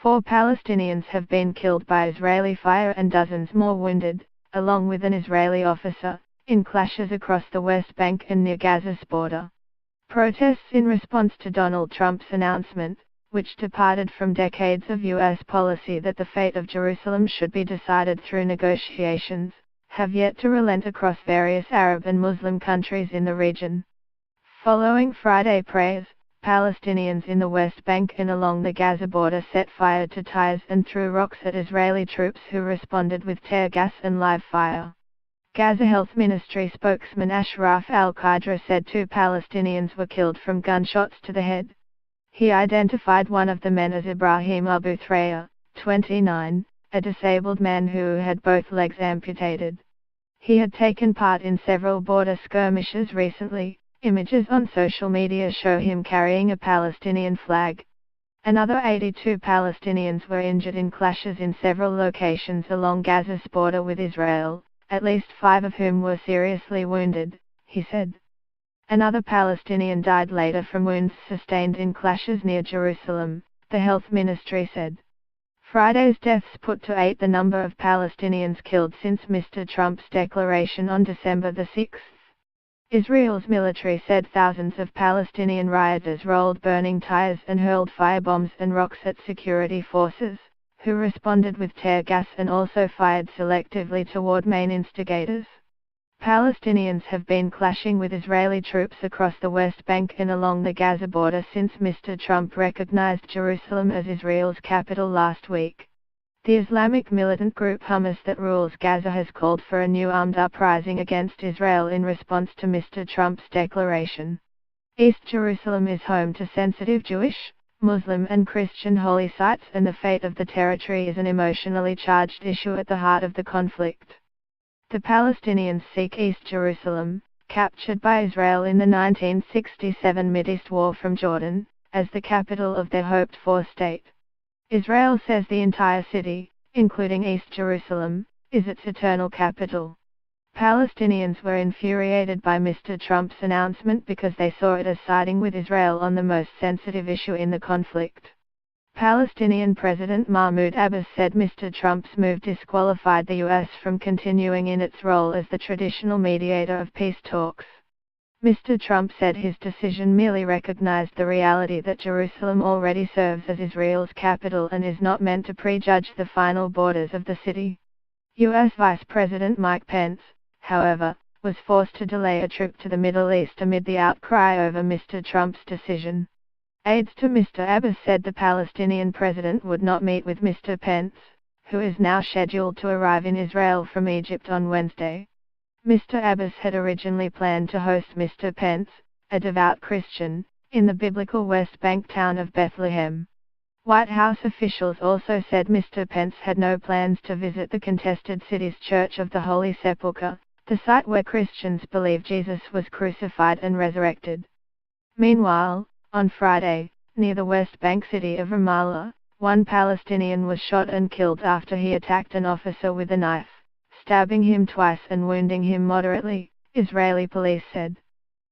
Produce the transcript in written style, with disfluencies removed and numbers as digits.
4 Palestinians have been killed by Israeli fire and dozens more wounded, along with an Israeli officer, in clashes across the West Bank and near Gaza's border. Protests in response to Donald Trump's announcement, which departed from decades of U.S. policy that the fate of Jerusalem should be decided through negotiations, have yet to relent across various Arab and Muslim countries in the region. Following Friday prayers, Palestinians in the West Bank and along the Gaza border set fire to tires and threw rocks at Israeli troops who responded with tear gas and live fire. Gaza Health Ministry spokesman Ashraf al-Qadra said 2 Palestinians were killed from gunshots to the head. He identified one of the men as Ibrahim Abu Thraya, 29, a disabled man who had both legs amputated. He had taken part in several border skirmishes recently. Images on social media show him carrying a Palestinian flag. Another 82 Palestinians were injured in clashes in several locations along Gaza's border with Israel, at least 5 of whom were seriously wounded, he said. Another Palestinian died later from wounds sustained in clashes near Jerusalem, the health ministry said. Friday's deaths put to 8 the number of Palestinians killed since Mr. Trump's declaration on December the 6th. Israel's military said thousands of Palestinian rioters rolled burning tires and hurled firebombs and rocks at security forces, who responded with tear gas and also fired selectively toward main instigators. Palestinians have been clashing with Israeli troops across the West Bank and along the Gaza border since Mr. Trump recognized Jerusalem as Israel's capital last week. The Islamic militant group Hamas that rules Gaza has called for a new armed uprising against Israel in response to Mr. Trump's declaration. East Jerusalem is home to sensitive Jewish, Muslim and Christian holy sites, and the fate of the territory is an emotionally charged issue at the heart of the conflict. The Palestinians seek East Jerusalem, captured by Israel in the 1967 Mideast War from Jordan, as the capital of their hoped-for state. Israel says the entire city, including East Jerusalem, is its eternal capital. Palestinians were infuriated by Mr. Trump's announcement because they saw it as siding with Israel on the most sensitive issue in the conflict. Palestinian President Mahmoud Abbas said Mr. Trump's move disqualified the U.S. from continuing in its role as the traditional mediator of peace talks. Mr. Trump said his decision merely recognized the reality that Jerusalem already serves as Israel's capital and is not meant to prejudge the final borders of the city. U.S. Vice President Mike Pence, however, was forced to delay a trip to the Middle East amid the outcry over Mr. Trump's decision. Aides to Mr. Abbas said the Palestinian president would not meet with Mr. Pence, who is now scheduled to arrive in Israel from Egypt on Wednesday. Mr. Abbas had originally planned to host Mr. Pence, a devout Christian, in the biblical West Bank town of Bethlehem. White House officials also said Mr. Pence had no plans to visit the contested city's Church of the Holy Sepulchre, the site where Christians believe Jesus was crucified and resurrected. Meanwhile, on Friday, near the West Bank city of Ramallah, one Palestinian was shot and killed after he attacked an officer with a knife, stabbing him twice and wounding him moderately, Israeli police said.